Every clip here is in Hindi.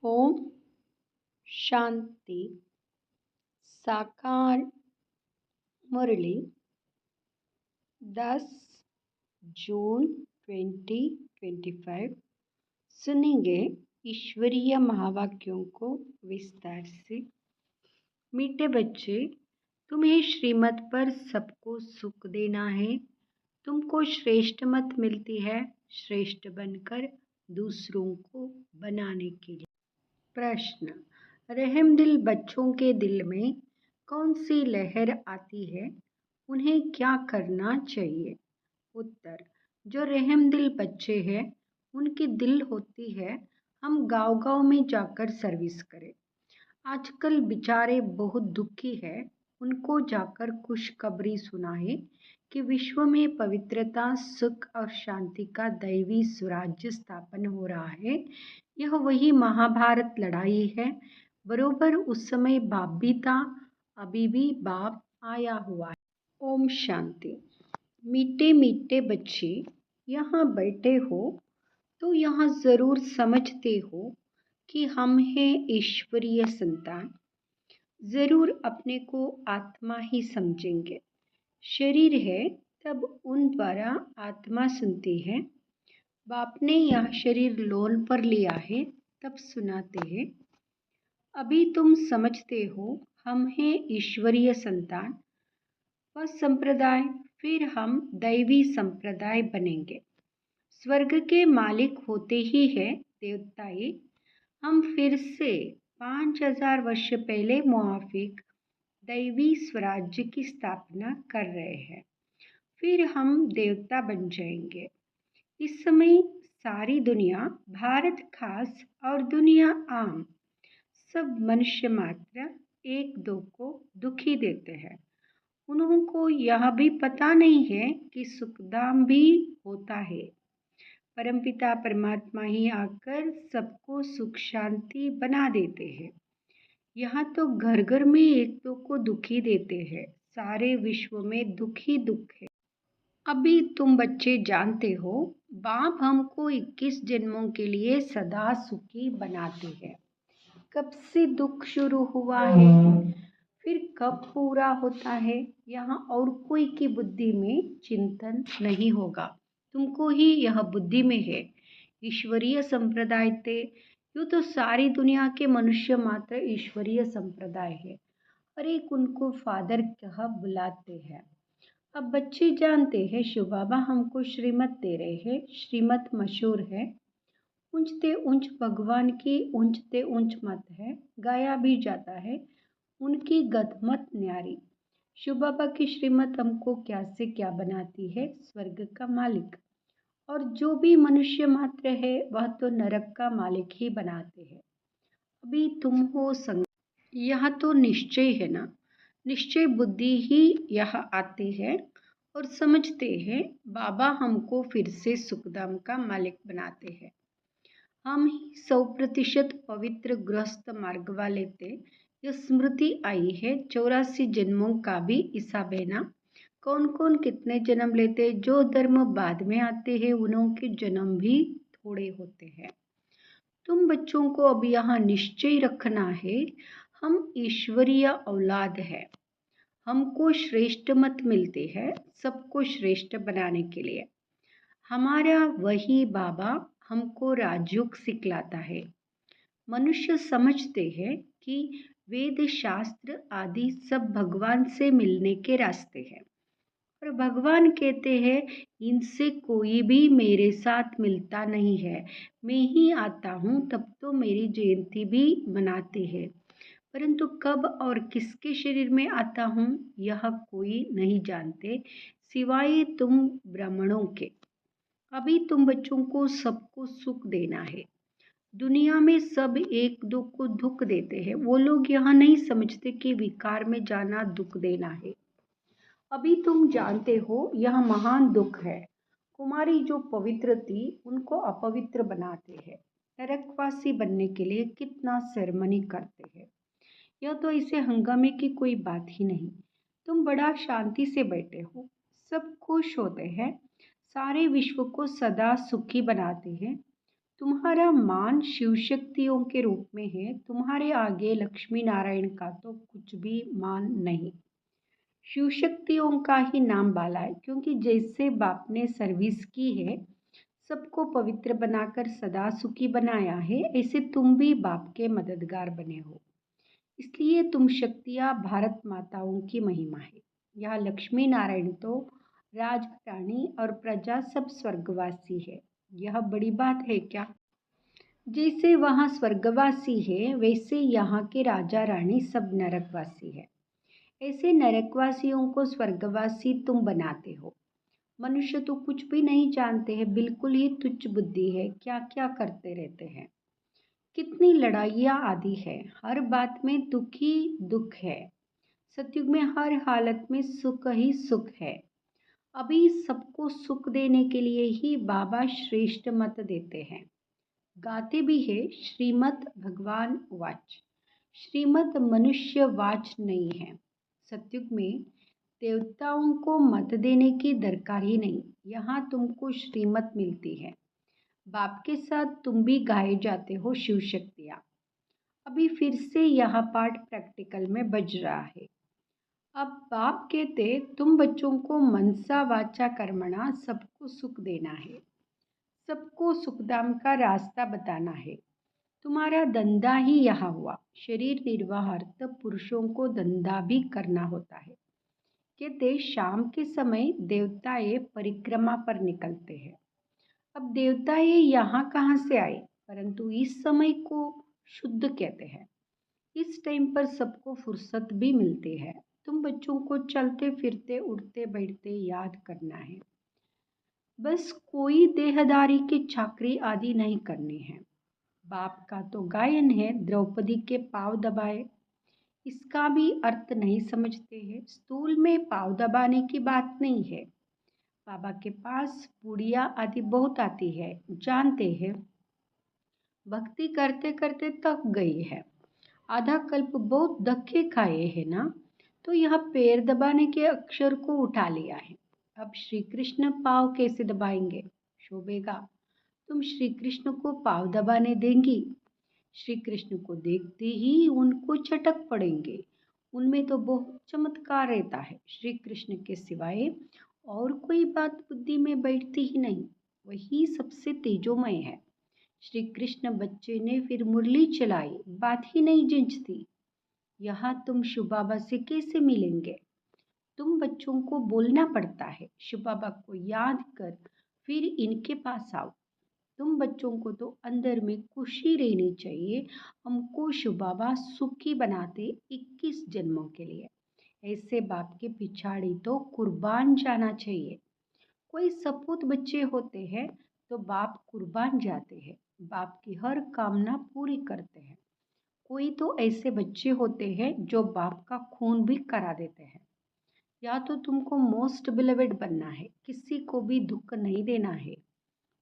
ओम शांति। साकार मुरली 10 जून 2025। सुनेंगे ईश्वरीय महावाक्यों को विस्तार से। मीठे बच्चे, तुम्हें श्रीमत पर सबको सुख देना है। तुमको श्रेष्ठ मत मिलती है श्रेष्ठ बनकर दूसरों को बनाने के लिए। प्रश्न: रहमदिल बच्चों के दिल में कौन सी लहर आती है? उन्हें क्या करना चाहिए? उत्तर: जो रहमदिल बच्चे हैं उनकी दिल होती है हम गांव-गांव में जाकर सर्विस करें। आजकल बेचारे बहुत दुखी है, उनको जाकर खुशखबरी सुनाए कि विश्व में पवित्रता, सुख और शांति का दैवी स्वराज्य स्थापन हो रहा है। यह वही महाभारत लड़ाई है। बरोबर उस समय बाप भी था, अभी भी बाप आया हुआ है। ओम शांति। मीठे मीठे बच्चे, यहाँ बैठे हो तो यहाँ जरूर समझते हो कि हम हैं ईश्वरीय संतान। जरूर अपने को आत्मा ही समझेंगे। शरीर है तब उन द्वारा आत्मा सुनती है। बाप ने यह शरीर लोन पर लिया है तब सुनाते हैं। अभी तुम समझते हो हम हैं ईश्वरीय संतान। वह संप्रदाय, फिर हम दैवी संप्रदाय बनेंगे। स्वर्ग के मालिक होते ही है देवताएं। हम फिर से 5000 वर्ष पहले मुआफिक दैवी स्वराज्य की स्थापना कर रहे हैं। फिर हम देवता बन जाएंगे। इस समय सारी दुनिया, भारत खास और दुनिया आम, सब मनुष्य मात्र एक दो को दुखी देते हैं। उनको यह भी पता नहीं है कि सुखदाम भी होता है। परमपिता परमात्मा ही आकर सबको सुख शांति बना देते हैं। यहाँ तो घर घर में एक दो को दुखी देते हैं। सारे विश्व में दुख ही दुख है। अभी तुम बच्चे जानते हो बाप हमको 21 जन्मों के लिए सदा सुखी बनाते हैं। कब से दुख शुरू हुआ है, फिर कब पूरा होता है, यहाँ और कोई की बुद्धि में चिंतन नहीं होगा। तुमको ही यह बुद्धि में है। ईश्वरीय संप्रदाय थे, यूँ तो सारी दुनिया के मनुष्य मात्र ईश्वरीय संप्रदाय है। हर एक उनको फादर कह बुलाते हैं। अब बच्चे जानते हैं शिव बाबा हमको श्रीमत दे रहे हैं। श्रीमत मशहूर है, ऊंचते ऊंच भगवान की ऊंचते ऊंच मत है, गाया भी जाता है उनकी गदमत न्यारी। शिव बाबा की श्रीमत हमको क्या से क्या बनाती है, स्वर्ग का मालिक। और जो भी मनुष्य मात्र है वह तो नरक का मालिक ही बनाते हैं। अभी तुम हो संग, यह तो निश्चय है ना। निश्चय बुद्धि ही यह आती है और समझते हैं बाबा हमको फिर से सुखधाम का मालिक बनाते हैं। हम ही 100% पवित्र गृहस्थ मार्ग वाले थे। यह स्मृति आई है 84 जन्मों का भी हिसाब है ना। कौन कौन कितने जन्म लेते, जो धर्म बाद में आते हैं उनके जन्म भी थोड़े होते हैं। तुम बच्चों को अब यहाँ निश्चय रखना है हम ईश्वरीय औलाद है। हमको श्रेष्ठ मत मिलते हैं सबको श्रेष्ठ बनाने के लिए। हमारा वही बाबा हमको राजयोग सिखलाता है। मनुष्य समझते हैं कि वेद शास्त्र आदि सब भगवान से मिलने के रास्ते हैं, और भगवान कहते हैं इनसे कोई भी मेरे साथ मिलता नहीं है। मैं ही आता हूँ तब तो मेरी जयंती भी मनाते हैं, परंतु कब और किसके शरीर में आता हूँ यह कोई नहीं जानते सिवाय तुम ब्राह्मणों के। अभी तुम बच्चों को सबको सुख देना है। दुनिया में सब एक दो को दुख देते हैं। वो लोग यहाँ नहीं समझते कि विकार में जाना दुख देना है। अभी तुम जानते हो यह महान दुख है। कुमारी जो पवित्र थी उनको अपवित्र बनाते हैं। नरकवासी बनने के लिए कितना सेरेमनी करते हैं। यह तो इसे हंगामे की कोई बात ही नहीं। तुम बड़ा शांति से बैठे हो, सब खुश होते हैं, सारे विश्व को सदा सुखी बनाते हैं। तुम्हारा मान शिव शक्तियों के रूप में है, तुम्हारे आगे लक्ष्मी नारायण का तो कुछ भी मान नहीं। शिव शक्तियों का ही नाम बाला है, क्योंकि जैसे बाप ने सर्विस की है, सबको पवित्र बनाकर सदा सुखी बनाया है, ऐसे तुम भी बाप के मददगार बने हो। इसलिए तुम शक्तियाँ भारत माताओं की महिमा है। यहाँ लक्ष्मी नारायण तो राजा रानी और प्रजा सब स्वर्गवासी है। यह बड़ी बात है क्या? जैसे वहाँ स्वर्गवासी है, वैसे यहाँ के राजा रानी सब नरकवासी है। ऐसे नरकवासियों को स्वर्गवासी तुम बनाते हो। मनुष्य तो कुछ भी नहीं जानते हैं, बिल्कुल ही तुच्छ बुद्धि है, क्या क्या करते रहते हैं। कितनी लड़ाइयाँ आदि है, हर बात में दुख ही दुख है। सतयुग में हर हालत में सुख ही सुख है। अभी सबको सुख देने के लिए ही बाबा श्रेष्ठ मत देते हैं। गाते भी है, श्रीमद् भगवान वाच। श्रीमद् मनुष्य वाच नहीं है। सतयुग में देवताओं को मत देने की दरकार ही नहीं। यहाँ तुमको श्रीमत मिलती है। बाप के साथ तुम भी गाए जाते हो शिव शक्तियाँ। अभी फिर से यह पाठ प्रैक्टिकल में बज रहा है। अब बाप कहते तुम बच्चों को मनसा वाचा कर्मणा सबको सुख देना है, सबको सुखधाम का रास्ता बताना है। तुम्हारा धंधा ही यहाँ हुआ। शरीर निर्वाहार्थ पुरुषों को धंधा भी करना होता है। कहते शाम के समय देवताएं परिक्रमा पर निकलते हैं। अब देवताएं यहाँ कहाँ से आए? परंतु इस समय को शुद्ध कहते हैं। इस टाइम पर सबको फुर्सत भी मिलती है। तुम बच्चों को चलते फिरते उठते बैठते याद करना है। बस कोई देहदारी की चाकरी आदि नहीं करनी है। बाप का तो गायन है, द्रौपदी के पाँव दबाए, इसका भी अर्थ नहीं समझते हैं। स्थूल में पाँव दबाने की बात नहीं है। बाबा के पास पुड़िया आदि बहुत आती है, जानते हैं। भक्ति करते करते थक गई है, आधा कल्प बहुत धक्के खाए हैं ना, तो यह पैर दबाने के अक्षर को उठा लिया है। अब श्री कृष्ण पाँव कैसे दबाएंगे? शोभेगा? तुम श्री कृष्ण को पाँव दबाने देंगी? श्री कृष्ण को देखते ही उनको चटक पड़ेंगे। उनमें तो बहुत चमत्कार रहता है। श्री कृष्ण के सिवाय और कोई बात बुद्धि में बैठती ही नहीं, वही सबसे तेजोमय है। श्री कृष्ण बच्चे ने फिर मुरली चलाई, बात ही नहीं जिंचती। यहाँ तुम शिव बाबा से कैसे मिलेंगे? तुम बच्चों को बोलना पड़ता है, शिव बाबा को याद कर फिर इनके पास आओ। तुम बच्चों को तो अंदर में खुशी रहनी चाहिए। हमको शिव बाबा सुखी बनाते 21 जन्मों के लिए। ऐसे बाप के पिछाड़ी तो कुर्बान जाना चाहिए। कोई सपूत बच्चे होते हैं तो बाप कुर्बान जाते हैं, बाप की हर कामना पूरी करते हैं। कोई तो ऐसे बच्चे होते हैं जो बाप का खून भी करा देते हैं। या तो तुमको मोस्ट बिलीवेड बनना है, किसी को भी दुख नहीं देना है।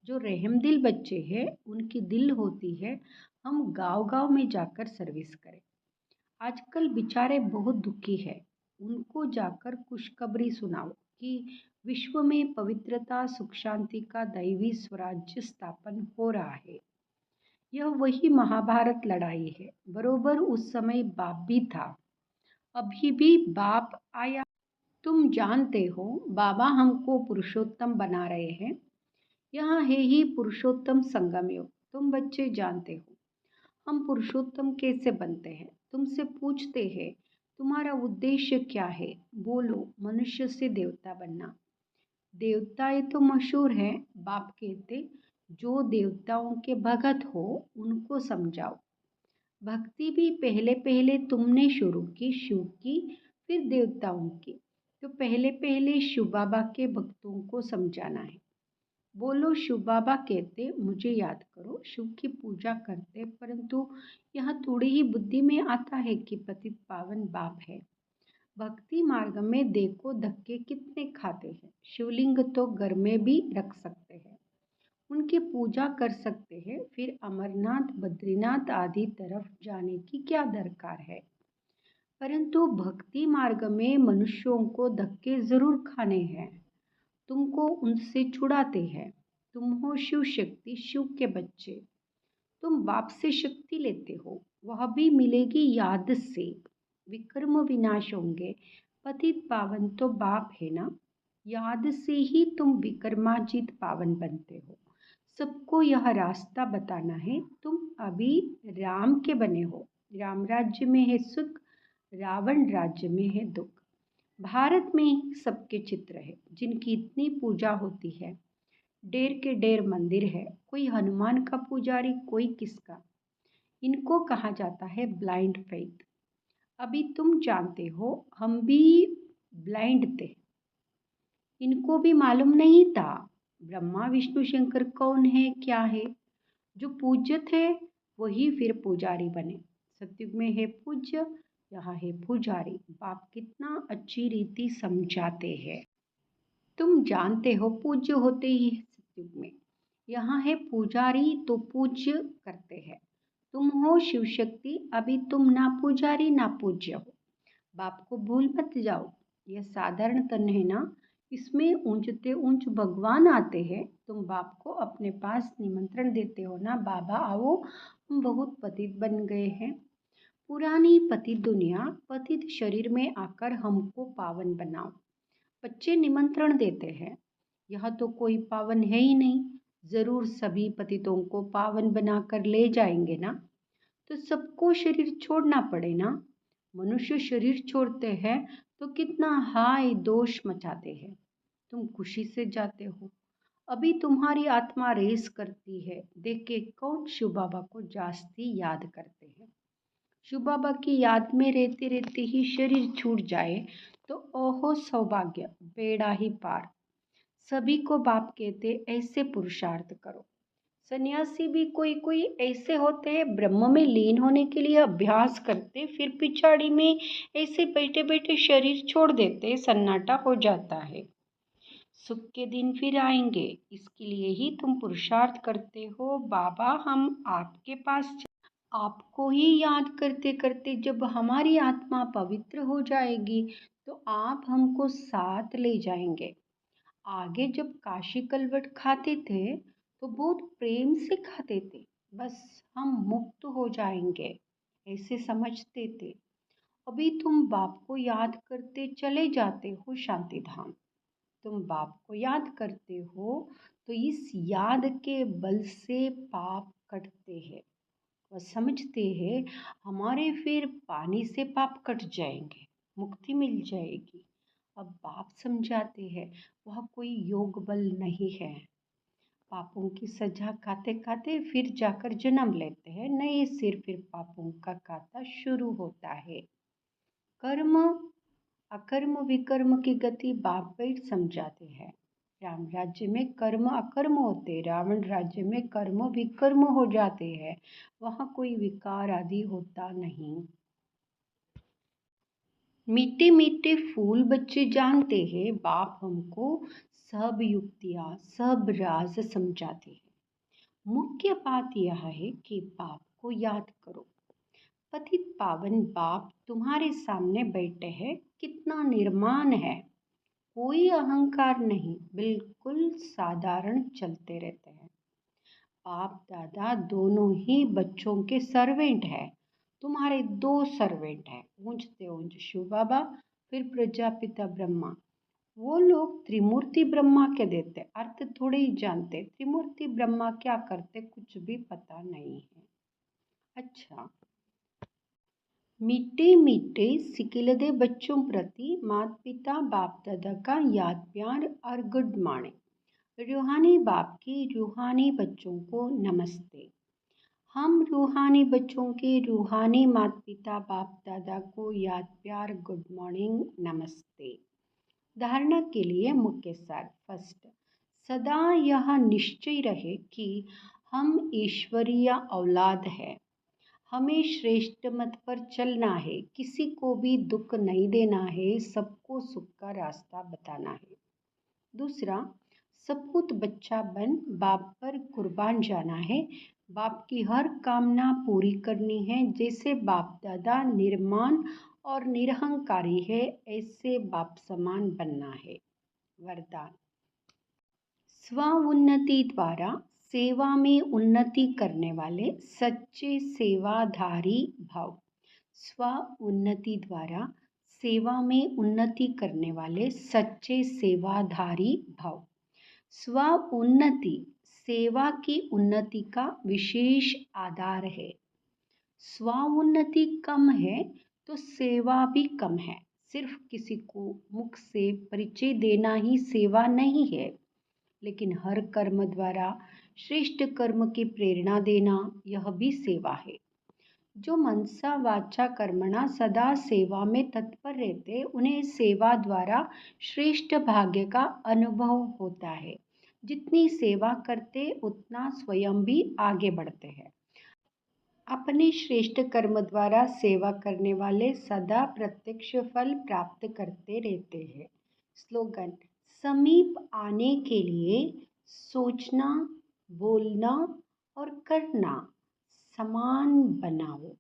जो रहमदिल बच्चे हैं उनकी दिल होती है हम गांव-गांव में जाकर सर्विस करें। आजकल बेचारे बहुत दुखी है, उनको जाकर खुशखबरी सुनाओ कि विश्व में पवित्रता सुख शांति का दैवी स्वराज्य स्थापन हो रहा है। यह वही महाभारत लड़ाई है। बरोबर उस समय बाप भी था, अभी भी बाप आया। तुम जानते हो बाबा हमको पुरुषोत्तम बना रहे हैं। यहाँ है ही पुरुषोत्तम संगम युग। तुम बच्चे जानते हो हम पुरुषोत्तम कैसे बनते हैं। तुमसे पूछते हैं तुम्हारा उद्देश्य क्या है? बोलो मनुष्य से देवता बनना। देवताएं तो मशहूर है। बाप कहते जो देवताओं के भगत हो उनको समझाओ। भक्ति भी पहले पहले तुमने शुरू की शिव की, फिर देवताओं की। तो पहले पहले शिव बाबा के भक्तों को समझाना है। बोलो शिव बाबा कहते मुझे याद करो, शिव की पूजा करते, परंतु यहाँ थोड़ी ही बुद्धि में आता है कि पतित पावन बाप है। भक्ति मार्ग में देखो धक्के कितने खाते हैं। शिवलिंग तो घर में भी रख सकते हैं, उनकी पूजा कर सकते हैं, फिर अमरनाथ बद्रीनाथ आदि तरफ जाने की क्या दरकार है। परंतु भक्ति मार्ग में मनुष्यों को धक्के जरूर खाने हैं। तुमको उनसे छुड़ाते हैं। तुम हो शिव शक्ति, शिव के बच्चे। तुम बाप से शक्ति लेते हो, वह भी मिलेगी याद से। विकर्म विनाश होंगे, पतित पावन तो बाप है ना। याद से ही तुम विक्रमाजित पावन बनते हो। सबको यह रास्ता बताना है। तुम अभी राम के बने हो। राम राज्य में है सुख, रावण राज्य में है दुख। भारत में ही सबके चित्र है जिनकी इतनी पूजा होती है। ढेर के ढेर मंदिर है, कोई हनुमान का पुजारी, कोई किसका। इनको कहा जाता है ब्लाइंड फेथ। अभी तुम जानते हो, हम भी ब्लाइंड थे, इनको भी मालूम नहीं था ब्रह्मा विष्णु शंकर कौन है क्या है। जो पूज्य थे वही फिर पुजारी बने। सतयुग में है पूज्य, यहाँ है पुजारी। बाप कितना अच्छी रीति समझाते हैं। तुम जानते हो पूज्य होते ही है सतयुग में। यहाँ है पुजारी तो पूज्य करते हैं। तुम हो शिव शक्ति, अभी तुम ना पुजारी ना पूज्य हो। बाप को भूल मत जाओ। यह साधारण तन है ना, इसमें ऊंचते ऊंच भगवान आते हैं। तुम बाप को अपने पास निमंत्रण देते हो ना, बाबा आओ, हम बहुत पतित बन गए हैं। पुरानी पतित दुनिया, पतित शरीर में आकर हमको पावन बनाओ। बच्चे निमंत्रण देते हैं। यह तो कोई पावन है ही नहीं, जरूर सभी पतितों को पावन बनाकर ले जाएंगे ना। तो सबको शरीर छोड़ना पड़े ना। मनुष्य शरीर छोड़ते हैं तो कितना हाय दोष मचाते हैं। तुम खुशी से जाते हो। अभी तुम्हारी आत्मा रेस करती है, देख के कौन शिव बाबा को जास्ती याद करते हैं। शिव बाबा की याद में रहते रहते ही शरीर छूट जाए तो ओहो सौभाग्य, बेड़ा ही पार। सभी को बाप कहते ऐसे पुरुषार्थ करो। सन्यासी भी कोई कोई ऐसे होते हैं, ब्रह्म में लीन होने के लिए अभ्यास करते, फिर पिछाड़ी में ऐसे बैठे बैठे शरीर छोड़ देते, सन्नाटा हो जाता है। सुख के दिन फिर आएंगे, इसके लिए ही तुम पुरुषार्थ करते हो। बाबा हम आपके पास आपको ही याद करते करते जब हमारी आत्मा पवित्र हो जाएगी तो आप हमको साथ ले जाएंगे। आगे जब काशी कलवट खाते थे तो बहुत प्रेम से खाते थे, बस हम मुक्त हो जाएंगे ऐसे समझते थे। अभी तुम बाप को याद करते चले जाते हो शांति धाम। तुम बाप को याद करते हो तो इस याद के बल से पाप कटते हैं। वह समझते हैं हमारे फिर पानी से पाप कट जाएंगे, मुक्ति मिल जाएगी। अब बाप समझाते हैं वह कोई योग बल नहीं है। पापों की सजा खाते खाते फिर जाकर जन्म लेते हैं, नए सिर फिर पापों का खाता शुरू होता है। कर्म अकर्म विकर्म की गति बाप बैठ समझाते हैं। राम राज्य में कर्म अकर्म होते, रावण राज्य में कर्म विकर्म हो जाते हैं। वहाँ कोई विकार आदि होता नहीं। मीठे मीठे फूल बच्चे जानते हैं, बाप हमको सब युक्तियाँ सब राज समझाते हैं। मुख्य बात यह है कि बाप को याद करो। पतित पावन बाप तुम्हारे सामने बैठे हैं, कितना निर्माण है। कोई अहंकार नहीं, बिल्कुल साधारण चलते रहते हैं। बाप दादा दोनों ही बच्चों के सर्वेंट हैं। तुम्हारे दो सर्वेंट हैं, ऊंचते ऊंच शिव बाबा, फिर प्रजापिता ब्रह्मा। वो लोग त्रिमूर्ति ब्रह्मा के देते अर्थ थोड़े ही जानते। त्रिमूर्ति ब्रह्मा क्या करते कुछ भी पता नहीं है। अच्छा, मीठे मीठे सिकिलदे बच्चों प्रति माता पिता बाप दादा का याद प्यार और गुड मॉर्निंग। रूहानी बाप की रूहानी बच्चों को नमस्ते। हम रूहानी बच्चों के रूहानी माता पिता बाप दादा को याद प्यार गुड मॉर्निंग नमस्ते। धारणा के लिए मुख्य सार। फर्स्ट, सदा यह निश्चय रहे कि हम ईश्वरीय औलाद हैं। हमें श्रेष्ठ मत पर चलना है, किसी को भी दुख नहीं देना है, सबको सुख का रास्ता बताना है। दूसरा, सपूत बच्चा बन बाप पर कुर्बान जाना है। बाप की हर कामना पूरी करनी है। जैसे बाप दादा निर्माण और निरहंकारी है, ऐसे बाप समान बनना है। वरदान, स्व उन्नति द्वारा सेवा में उन्नति करने वाले सच्चे सेवाधारी भाव। स्व उन्नति द्वारा सेवा में उन्नति करने वाले सच्चे सेवाधारी भाव। स्व उन्नति सेवा की उन्नति का विशेष आधार है। स्व उन्नति कम है तो सेवा भी कम है। सिर्फ किसी को मुख से परिचय देना ही सेवा नहीं है, लेकिन हर कर्म द्वारा श्रेष्ठ कर्म की प्रेरणा देना यह भी सेवा है। जो मनसा वाचा कर्मणा सदा सेवा में तत्पर रहते, उन्हें सेवा द्वारा श्रेष्ठ भाग्य का अनुभव होता है। जितनी सेवा करते उतना स्वयं भी आगे बढ़ते हैं। अपने श्रेष्ठ कर्म द्वारा सेवा करने वाले सदा प्रत्यक्ष फल प्राप्त करते रहते हैं। स्लोगन: समीप आने के लिए सोचना, बोलना और करना समान बनाओ।